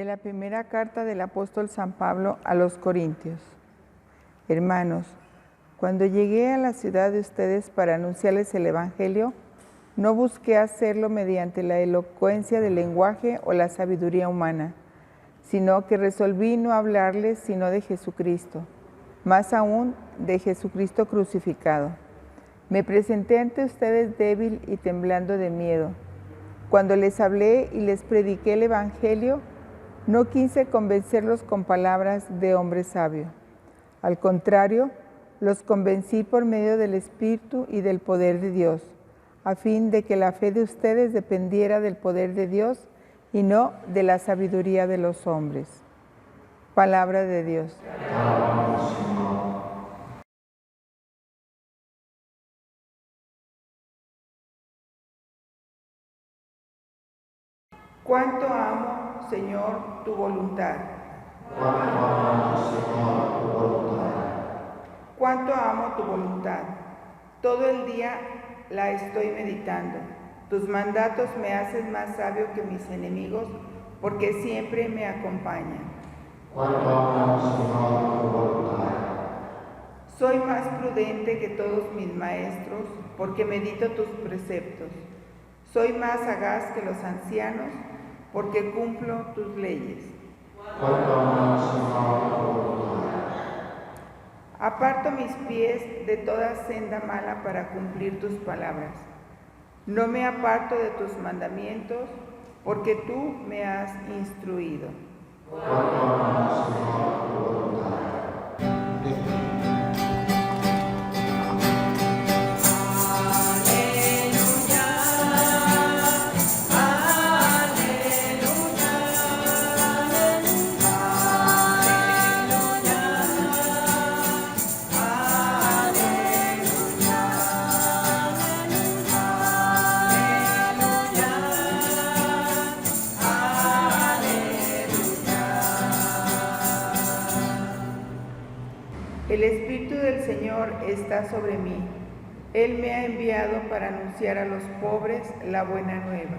De la primera carta del apóstol San Pablo a los Corintios. Hermanos, cuando llegué a la ciudad de ustedes para anunciarles el Evangelio, no busqué hacerlo mediante la elocuencia del lenguaje o la sabiduría humana, sino que resolví no hablarles sino de Jesucristo, más aún de Jesucristo crucificado. Me presenté ante ustedes débil y temblando de miedo. Cuando les hablé y les prediqué el Evangelio, no quise convencerlos con palabras de hombre sabio. Al contrario, los convencí por medio del Espíritu y del poder de Dios, a fin de que la fe de ustedes dependiera del poder de Dios y no de la sabiduría de los hombres. Palabra de Dios. ¿Cuánto amo, Señor, tu voluntad? Cuánto amo, Señor, tu voluntad. Cuánto amo tu voluntad. Todo el día la estoy meditando. Tus mandatos me hacen más sabio que mis enemigos, porque siempre me acompañan. Cuánto amo, Señor, tu voluntad. Soy más prudente que todos mis maestros, porque medito tus preceptos. Soy más sagaz que los ancianos, porque cumplo tus leyes. Cuánto amo, Señor, tu voluntad. Aparto mis pies de toda senda mala para cumplir tus palabras. No me aparto de tus mandamientos, porque tú me has instruido. Cuánto amo, Señor, tu voluntad. El Espíritu del Señor está sobre mí. Él me ha enviado para anunciar a los pobres la buena nueva.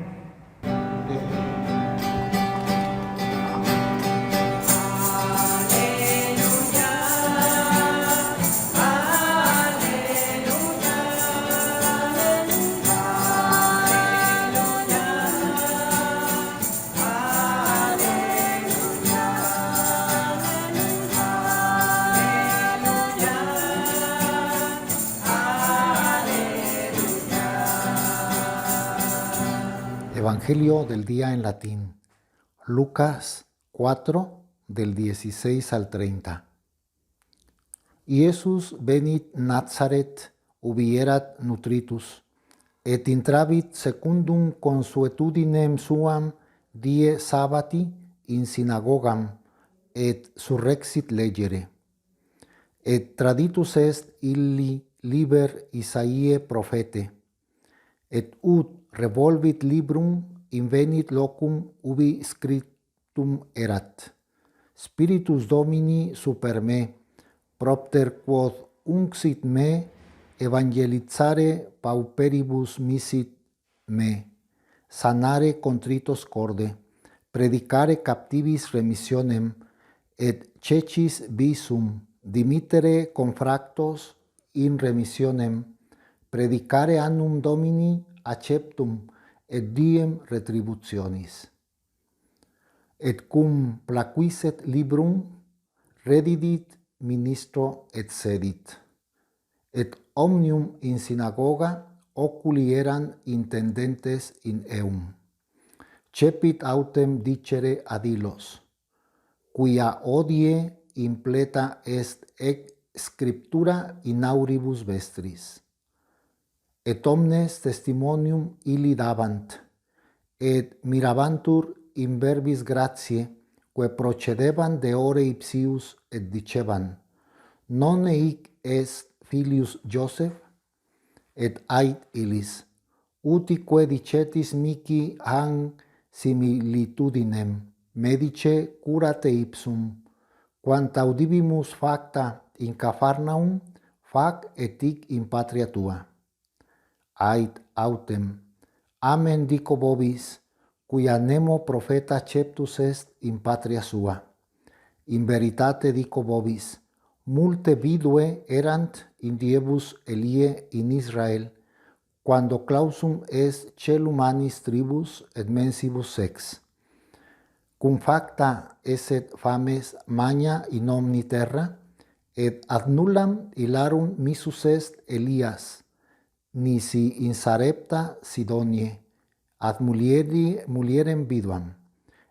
Evangelio del día en latín. Lucas 4, del 16 al 30. Iesus venit Nazaret ubi erat nutritus, et intravit secundum consuetudinem suam die sabbati in synagogam, et surrexit legere. Et traditus est illi liber Isaiae prophete, et ut revolvit librum invenit locum ubi scriptum erat. Spiritus Domini super me, propter quod unxit me evangelizzare pauperibus misit me, sanare contritos corde, predicare captivis remissionem, et cecis visum, dimittere confractos in remissionem, predicare annum Domini acceptum et diem retributionis. Et cum placuisset librum, redidit ministro et sedit. Et omnium in synagoga oculi eran intendentes in eum. Cepit autem dicere ad illos, quia odie impleta est ec scriptura in auribus vestris. Et omnes testimonium illi dabant, et mirabantur in verbis gratiae, quae procedebant de ore ipsius, et diceban, non eic est filius Joseph? Et ait illis, utique dicetis mihi hanc similitudinem, medice curate ipsum, quant audibimus facta in Capharnaum, fac et hic in patria tua. Ait autem, amen dico vobis, cuia nemo profeta ceptus est in patria sua. In veritate dico vobis, multe vidue erant in diebus Elie in Israel, quando clausum est celum annis tribus et mensibus sex. Cum facta esset fames magna in omni terra, et ad nullam hilarum missus est Elias, nisi in Sarepta Sidonie, ad mulierem viduam,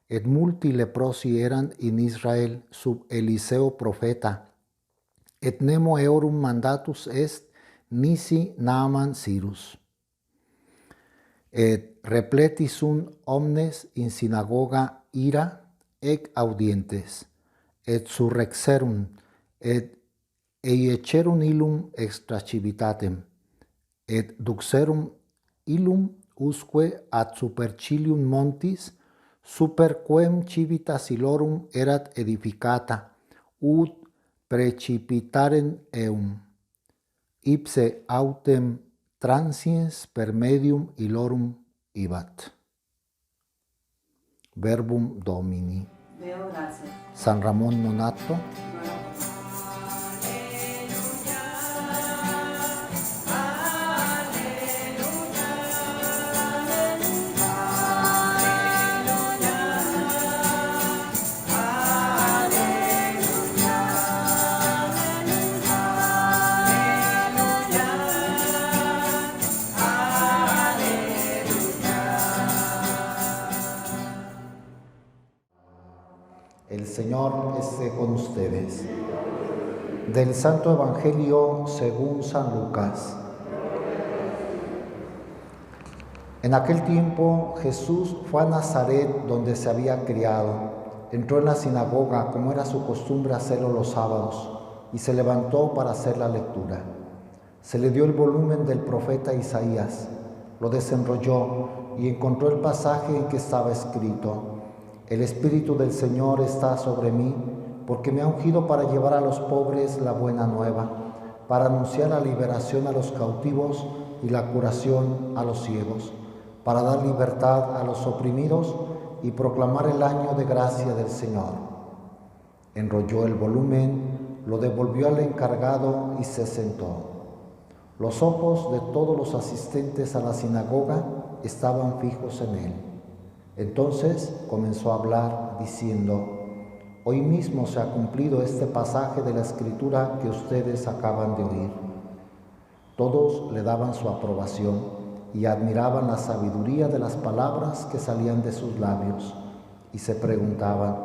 et multi leprosi erant in Israel sub Eliseo profeta, et nemo eorum mandatus est nisi Naaman Cyrus. Et repleti sunt omnes in synagoga ira ec audientes, et surrexerum, et eiecerum illum extra civitatem, et duxerum illum usque ad supercilium montis, super quem civitas illorum erat edificata, ut precipitaren eum. Ipse autem transiens per medium illorum ibat. Verbum Domini. Deo grazie. San Ramón Nonato. El Señor esté con ustedes. Del Santo Evangelio según San Lucas. En aquel tiempo Jesús fue a Nazaret, donde se había criado. Entró en la sinagoga, como era su costumbre hacerlo los sábados, y se levantó para hacer la lectura. Se le dio el volumen del profeta Isaías, lo desenrolló y encontró el pasaje en que estaba escrito: El Espíritu del Señor está sobre mí, porque me ha ungido para llevar a los pobres la buena nueva, para anunciar la liberación a los cautivos y la curación a los ciegos, para dar libertad a los oprimidos y proclamar el año de gracia del Señor. Enrolló el volumen, lo devolvió al encargado y se sentó. Los ojos de todos los asistentes a la sinagoga estaban fijos en él. Entonces comenzó a hablar diciendo: Hoy mismo se ha cumplido este pasaje de la Escritura que ustedes acaban de oír. Todos le daban su aprobación y admiraban la sabiduría de las palabras que salían de sus labios y se preguntaban: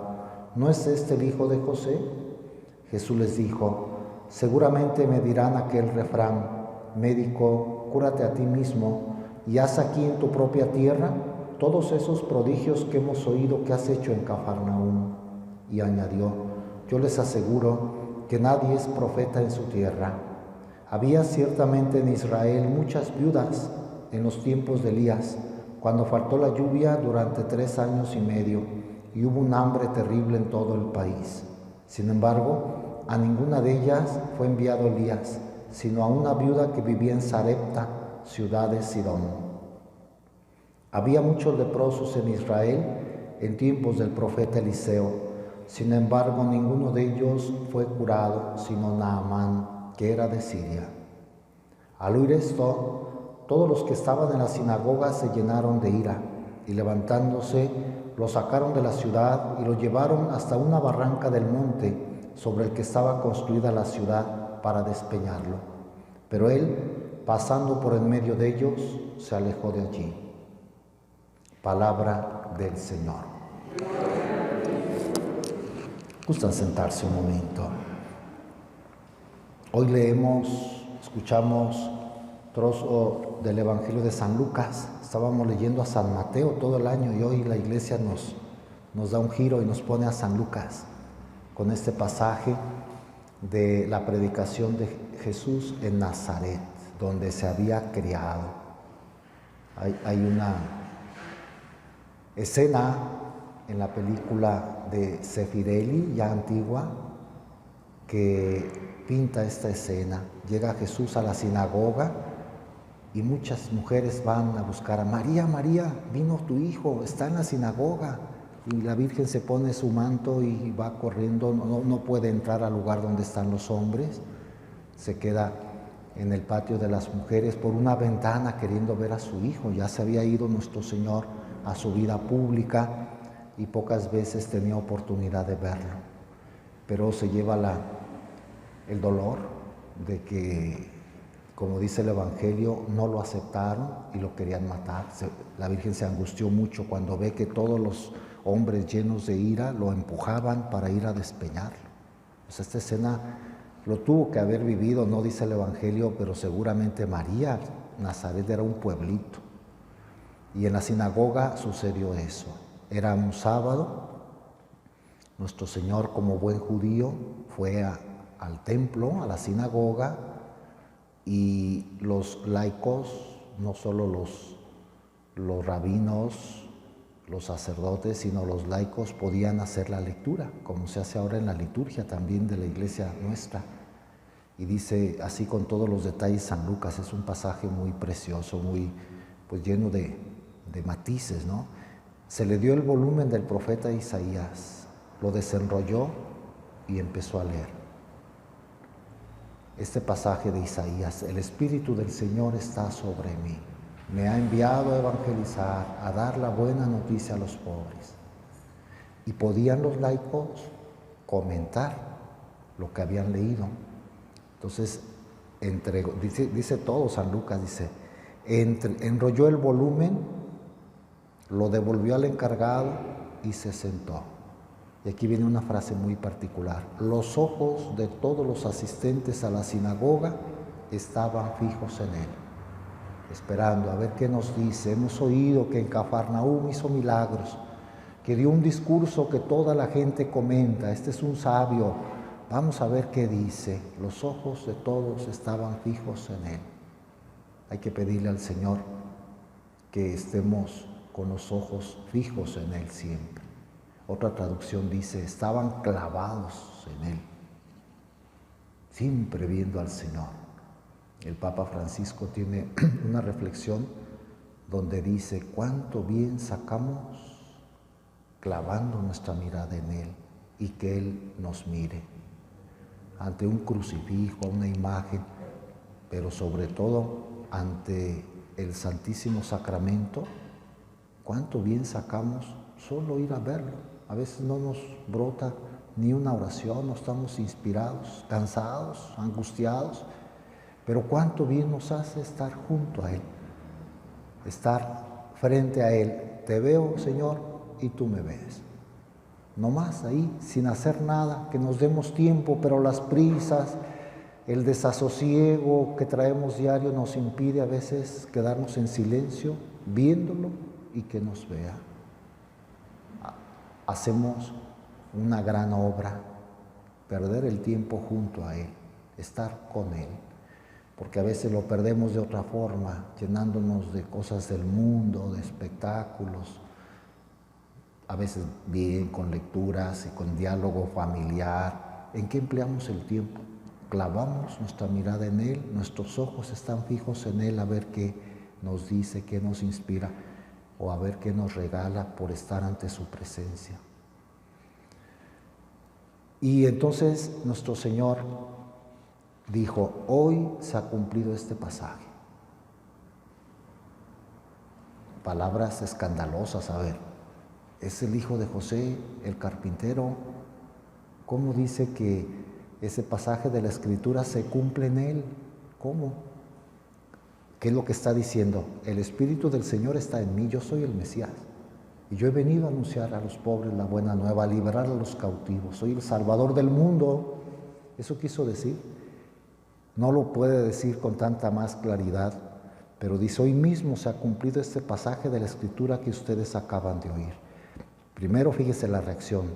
¿no es este el hijo de José? Jesús les dijo: seguramente me dirán aquel refrán: médico, cúrate a ti mismo y haz aquí en tu propia tierra todos esos prodigios que hemos oído que has hecho en Cafarnaúm. Y añadió: yo les aseguro que nadie es profeta en su tierra. Había ciertamente en Israel muchas viudas en los tiempos de Elías, cuando faltó la lluvia durante 3 años y medio, y hubo un hambre terrible en todo el país. Sin embargo, a ninguna de ellas fue enviado Elías, sino a una viuda que vivía en Sarepta, ciudad de Sidón. Había muchos leprosos en Israel en tiempos del profeta Eliseo. Sin embargo, ninguno de ellos fue curado, sino Naamán, que era de Siria. Al oír esto, todos los que estaban en la sinagoga se llenaron de ira, y levantándose, lo sacaron de la ciudad y lo llevaron hasta una barranca del monte sobre el que estaba construida la ciudad para despeñarlo. Pero él, pasando por en medio de ellos, se alejó de allí. Palabra del Señor. ¿Gustan sentarse un momento? Hoy escuchamos trozo del Evangelio de San Lucas. Estábamos leyendo a San Mateo todo el año y hoy la iglesia nos da un giro y nos pone a San Lucas con este pasaje de la predicación de Jesús en Nazaret, donde se había criado. Hay una escena en la película de Zeffirelli, ya antigua, que pinta esta escena. Llega Jesús a la sinagoga y muchas mujeres van a buscar a María, María, vino tu hijo, está en la sinagoga. Y la Virgen se pone su manto y va corriendo, no puede entrar al lugar donde están los hombres, se queda en el patio de las mujeres por una ventana queriendo ver a su hijo. Ya se había ido nuestro Señor a su vida pública y pocas veces tenía oportunidad de verlo. Pero se lleva el dolor de que, como dice el Evangelio, no lo aceptaron y lo querían matar. La Virgen se angustió mucho cuando ve que todos los hombres llenos de ira lo empujaban para ir a despeñarlo. Pues esta escena lo tuvo que haber vivido, no dice el Evangelio, pero seguramente María. Nazaret era un pueblito. Y en la sinagoga sucedió eso. Era un sábado. Nuestro Señor, como buen judío, fue al templo, a la sinagoga, y los laicos, no solo los rabinos, los sacerdotes, sino los laicos podían hacer la lectura, como se hace ahora en la liturgia también de la iglesia nuestra. Y dice así con todos los detalles San Lucas, es un pasaje muy precioso, muy pues lleno de matices, ¿no? Se le dio el volumen del profeta Isaías, lo desenrolló y empezó a leer. Este pasaje de Isaías: el Espíritu del Señor está sobre mí. Me ha enviado a evangelizar, a dar la buena noticia a los pobres. Y podían los laicos comentar lo que habían leído. Entonces, dice todo San Lucas, dice, enrolló el volumen, lo devolvió al encargado y se sentó. Y aquí viene una frase muy particular: los ojos de todos los asistentes a la sinagoga estaban fijos en él, esperando a ver qué nos dice. Hemos oído que en Cafarnaúm hizo milagros, que dio un discurso que toda la gente comenta. Este es un sabio, vamos a ver qué dice. Los ojos de todos estaban fijos en él. Hay que pedirle al Señor que estemos con los ojos fijos en él siempre. Otra traducción dice: estaban clavados en él, siempre viendo al Señor. El Papa Francisco tiene una reflexión donde dice: cuánto bien sacamos clavando nuestra mirada en Él y que Él nos mire ante un crucifijo, una imagen, pero sobre todo ante el Santísimo Sacramento. Cuánto bien sacamos solo ir a verlo. A veces no nos brota ni una oración, no estamos inspirados, cansados, angustiados. Pero cuánto bien nos hace estar junto a Él, estar frente a Él. Te veo, Señor, y tú me ves. No más ahí, sin hacer nada, que nos demos tiempo, pero las prisas, el desasosiego que traemos diario nos impide a veces quedarnos en silencio, viéndolo y que nos vea. Hacemos una gran obra, perder el tiempo junto a Él, estar con Él. Porque a veces lo perdemos de otra forma, llenándonos de cosas del mundo, de espectáculos, a veces bien con lecturas y con diálogo familiar. ¿En qué empleamos el tiempo? Clavamos nuestra mirada en Él, nuestros ojos están fijos en Él a ver qué nos dice, qué nos inspira o a ver qué nos regala por estar ante su presencia. Y entonces nuestro Señor dijo: hoy se ha cumplido este pasaje. Palabras escandalosas, a ver, es el hijo de José, el carpintero. ¿Cómo dice que ese pasaje de la Escritura se cumple en él? ¿Cómo? ¿Qué es lo que está diciendo? El Espíritu del Señor está en mí, yo soy el Mesías. Y yo he venido a anunciar a los pobres la buena nueva, a liberar a los cautivos. Soy el Salvador del mundo. Eso quiso decir. No lo puede decir con tanta más claridad, pero dice: hoy mismo se ha cumplido este pasaje de la Escritura que ustedes acaban de oír. Primero, fíjese la reacción.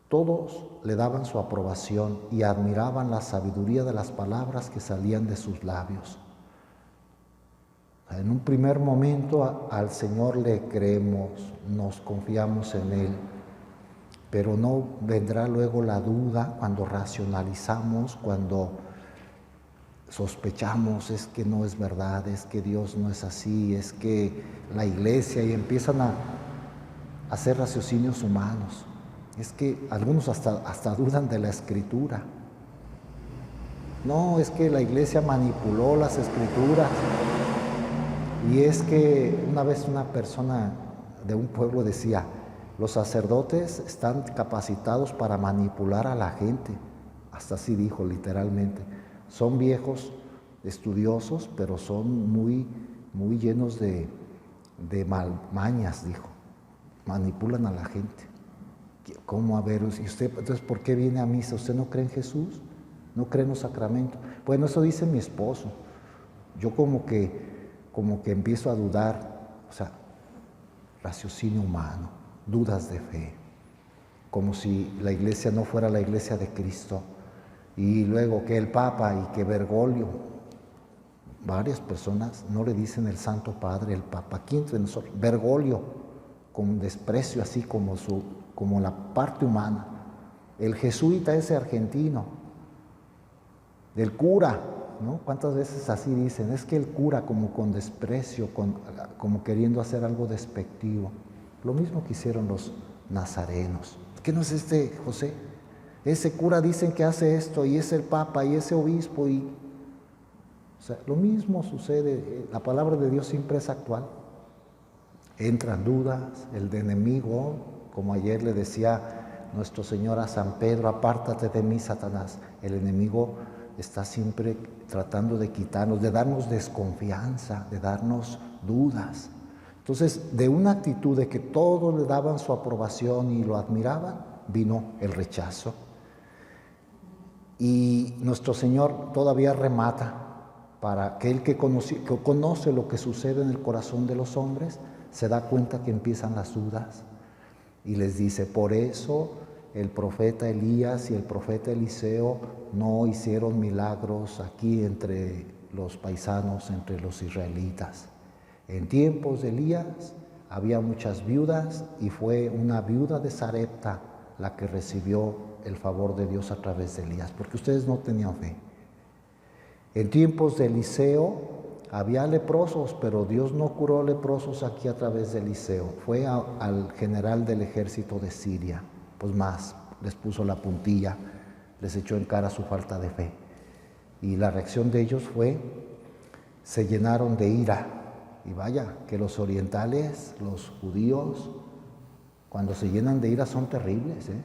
Todos le daban su aprobación y admiraban la sabiduría de las palabras que salían de sus labios. En un primer momento al Señor le creemos, nos confiamos en Él, pero no vendrá luego la duda cuando racionalizamos, cuando sospechamos, es que no es verdad, es que Dios no es así, es que la iglesia, y empiezan a hacer raciocinios humanos. Es que algunos hasta dudan de la escritura. No, es que la iglesia manipuló las escrituras. Y es que una vez una persona de un pueblo decía, los sacerdotes están capacitados para manipular a la gente. Hasta así dijo literalmente. Son viejos, estudiosos, pero son muy llenos de mañas, dijo. Manipulan a la gente. ¿Cómo? A ver, ¿y usted, entonces, por qué viene a misa? ¿Usted no cree en Jesús? ¿No cree en los sacramentos? Bueno, eso dice mi esposo. Yo como que empiezo a dudar, o sea, raciocinio humano, dudas de fe, como si la iglesia no fuera la iglesia de Cristo. Y luego que el Papa y que Bergoglio, varias personas no le dicen el Santo Padre, el Papa. Aquí entre nosotros, Bergoglio, con desprecio así como la parte humana. El jesuita ese argentino, el cura, ¿no? ¿Cuántas veces así dicen? Es que el cura como con desprecio, como queriendo hacer algo despectivo. Lo mismo que hicieron los nazarenos. ¿Qué no es este José? Ese cura dicen que hace esto, y es el Papa, y ese obispo, o sea, lo mismo sucede. La palabra de Dios siempre es actual. Entran dudas, el de enemigo, como ayer le decía nuestro Señor a San Pedro, apártate de mí, Satanás. El enemigo está siempre tratando de quitarnos, de darnos desconfianza, de darnos dudas. Entonces, de una actitud de que todos le daban su aprobación y lo admiraban, vino el rechazo. Y nuestro Señor todavía remata para aquel que conoce lo que sucede en el corazón de los hombres, se da cuenta que empiezan las dudas y les dice, por eso el profeta Elías y el profeta Eliseo no hicieron milagros aquí entre los paisanos, entre los israelitas. En tiempos de Elías había muchas viudas y fue una viuda de Sarepta la que recibió el favor de Dios a través de Elías, porque ustedes no tenían fe. En tiempos de Eliseo había leprosos, pero Dios no curó leprosos aquí a través de Eliseo. Fue al general del ejército de Siria, pues más, les puso la puntilla, les echó en cara su falta de fe. Y la reacción de ellos fue, se llenaron de ira. Y vaya, que los orientales, los judíos, cuando se llenan de ira son terribles, ¿eh?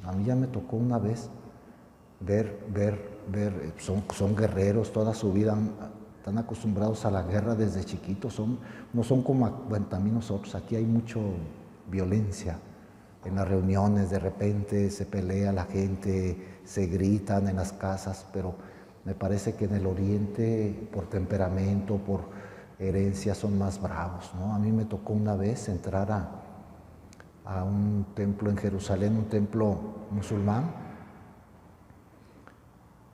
A mí ya me tocó una vez ver, son guerreros toda su vida, están acostumbrados a la guerra desde chiquitos, no son como también nosotros, aquí hay mucha violencia. En las reuniones de repente se pelea la gente, se gritan en las casas, pero me parece que en el oriente, por temperamento, por herencia, son más bravos, ¿no? A mí me tocó una vez entrar a un templo en Jerusalén, un templo musulmán,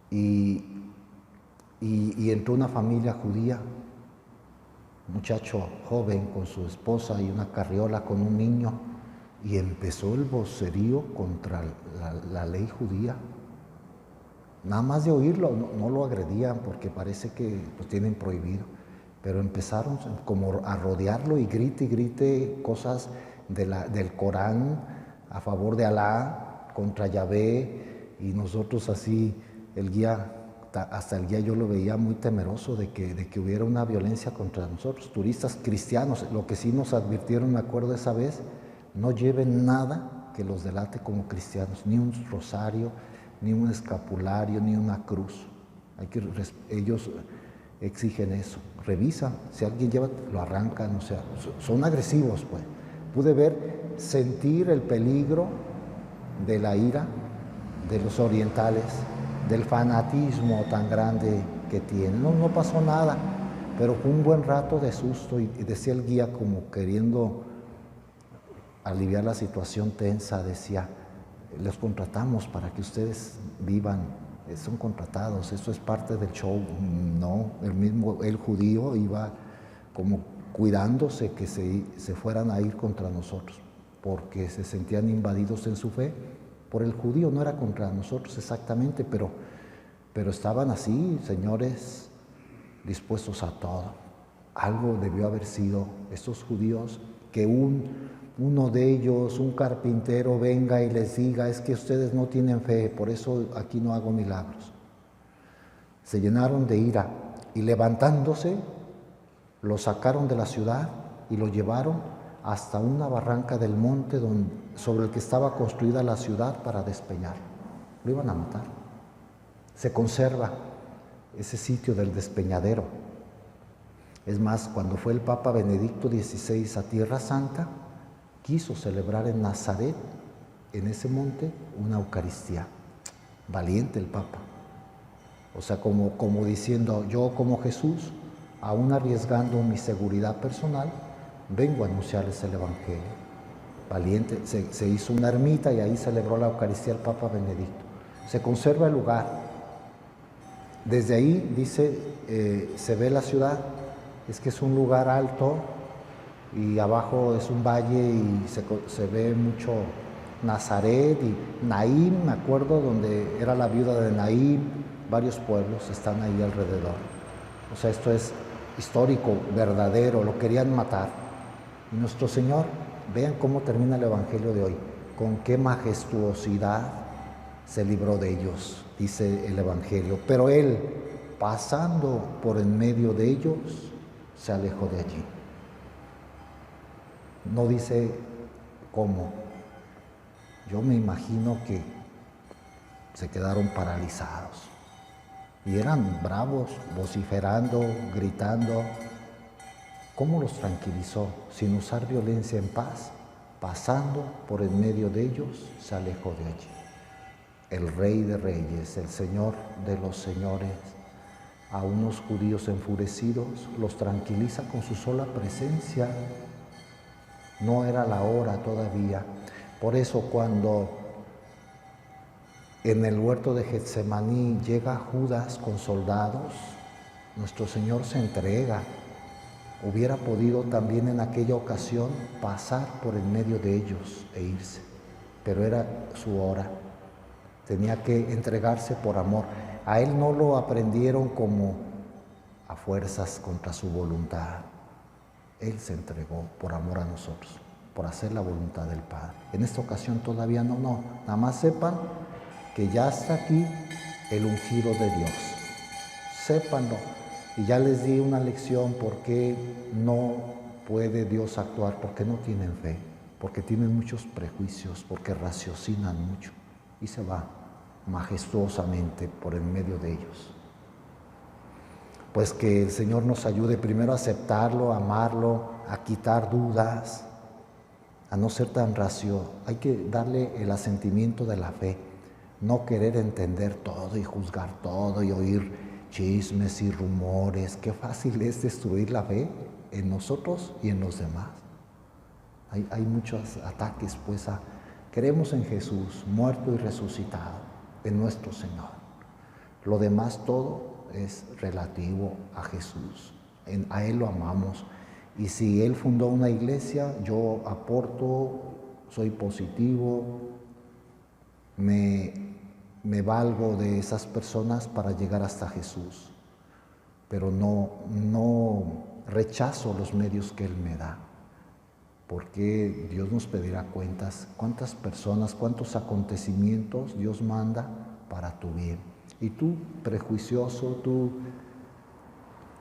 y entró una familia judía, un muchacho joven con su esposa y una carriola con un niño, y empezó el vocerío contra la ley judía. Nada más de oírlo, no lo agredían porque parece que lo tienen prohibido, pero empezaron como a rodearlo y grite cosas del Corán a favor de Alá, contra Yahvé, y nosotros así, hasta el guía yo lo veía muy temeroso de que hubiera una violencia contra nosotros, turistas cristianos. Lo que sí nos advirtieron, me acuerdo esa vez, no lleven nada que los delate como cristianos, ni un rosario, ni un escapulario, ni una cruz. Ellos exigen eso, revisan, si alguien lleva, lo arrancan, o sea, son agresivos, pues. Pude sentir el peligro de la ira de los orientales, del fanatismo tan grande que tienen. No pasó nada, pero fue un buen rato de susto y decía el guía como queriendo aliviar la situación tensa, decía, los contratamos para que ustedes vivan, son contratados, esto es parte del show. No, el judío iba como cuidándose que se fueran a ir contra nosotros, porque se sentían invadidos en su fe por el judío. No era contra nosotros exactamente, pero pero estaban así, señores, dispuestos a todo. Algo debió haber sido estos judíos, que uno de ellos, un carpintero, venga y les diga, es que ustedes no tienen fe, por eso aquí no hago milagros. Se llenaron de ira y levantándose, lo sacaron de la ciudad y lo llevaron hasta una barranca del monte sobre el que estaba construida la ciudad para despeñarlo. Lo iban a matar. Se conserva ese sitio del despeñadero. Es más, cuando fue el Papa Benedicto XVI a Tierra Santa, quiso celebrar en Nazaret, en ese monte, una Eucaristía. Valiente el Papa. O sea, como diciendo, yo como Jesús, aún arriesgando mi seguridad personal, vengo a anunciarles el Evangelio. Valiente, se hizo una ermita y ahí celebró la Eucaristía el Papa Benedicto. Se conserva el lugar. Desde ahí, dice, se ve la ciudad. Es que es un lugar alto y abajo es un valle y se ve mucho Nazaret y Naín, me acuerdo, donde era la viuda de Naín. Varios pueblos están ahí alrededor. O sea, esto es histórico, verdadero, lo querían matar. Y nuestro Señor, vean cómo termina el Evangelio de hoy, con qué majestuosidad se libró de ellos, dice el Evangelio. Pero Él, pasando por en medio de ellos, se alejó de allí. No dice cómo. Yo me imagino que se quedaron paralizados. Y eran bravos, vociferando, gritando. ¿Cómo los tranquilizó? Sin usar violencia, en paz, pasando por en medio de ellos, se alejó de allí. El Rey de Reyes, el Señor de los Señores, a unos judíos enfurecidos, los tranquiliza con su sola presencia. No era la hora todavía. Por eso cuando en el huerto de Getsemaní llega Judas con soldados, nuestro Señor se entrega. Hubiera podido también en aquella ocasión pasar por en medio de ellos e irse, pero era su hora. Tenía que entregarse por amor. A Él no lo aprendieron como a fuerzas contra su voluntad. Él se entregó por amor a nosotros, por hacer la voluntad del Padre. En esta ocasión todavía no. Nada más sepan que ya está aquí el ungido de Dios. Sépanlo. Y ya les di una lección por qué no puede Dios actuar, porque no tienen fe, porque tienen muchos prejuicios, porque raciocinan mucho y se va majestuosamente por en medio de ellos. Pues que el Señor nos ayude primero a aceptarlo, a amarlo, a quitar dudas, a no ser tan racio. Hay que darle el asentimiento de la fe, no querer entender todo y juzgar todo y oír chismes y rumores. Qué fácil es destruir la fe en nosotros y en los demás. Hay muchos ataques pues a creemos en Jesús, muerto y resucitado, en nuestro Señor. Lo demás todo es relativo a Jesús. A Él lo amamos. Y si Él fundó una iglesia, yo aporto, soy positivo, me valgo de esas personas para llegar hasta Jesús, pero no rechazo los medios que Él me da, porque Dios nos pedirá cuentas, cuántas personas, cuántos acontecimientos Dios manda para tu bien. Y tú, prejuicioso, tú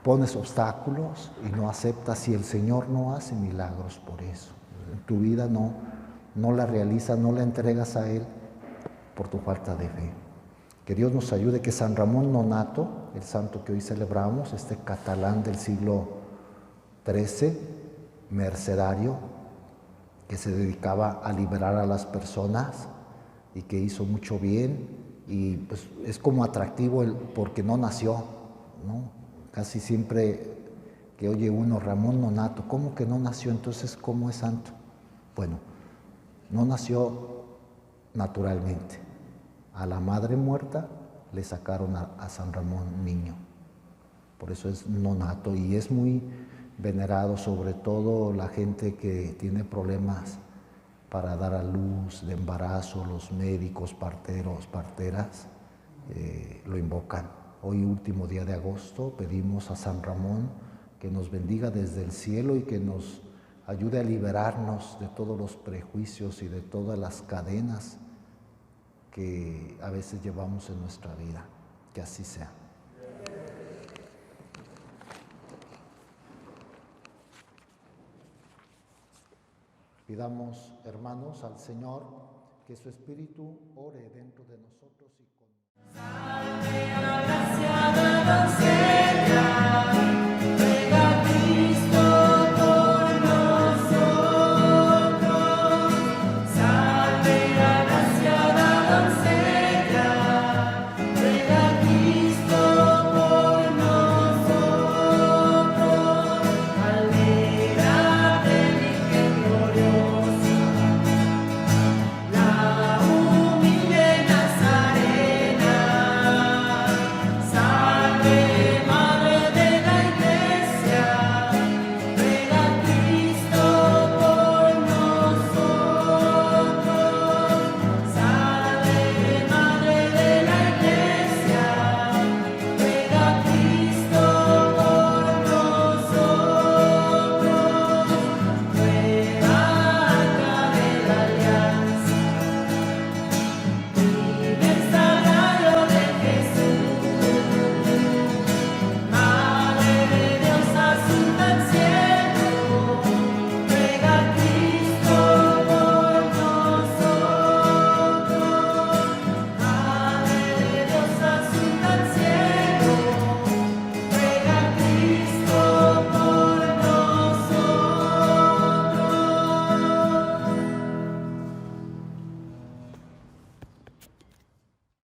pones obstáculos y no aceptas, y el Señor no hace milagros por eso. En tu vida no la realizas, no la entregas a Él por tu falta de fe. Que Dios nos ayude, que San Ramón Nonnato, el santo que hoy celebramos, este catalán del siglo XIII, mercedario, que se dedicaba a liberar a las personas y que hizo mucho bien, y pues es como atractivo porque no nació, ¿no? Casi siempre que oye uno, Ramón Nonnato, ¿cómo que no nació? Entonces, ¿cómo es santo? Bueno, no nació naturalmente. A la madre muerta le sacaron a San Ramón niño. Por eso es nonato y es muy venerado, sobre todo la gente que tiene problemas para dar a luz, de embarazo, los médicos, parteros, parteras. lo invocan. Hoy, último día de agosto, pedimos a San Ramón que nos bendiga desde el cielo y que nos ayude a liberarnos de todos los prejuicios y de todas las cadenas que a veces llevamos en nuestra vida. Que así sea. Pidamos, hermanos, al Señor que su Espíritu ore dentro de nosotros y con nosotros. Salve, agraciada doncella.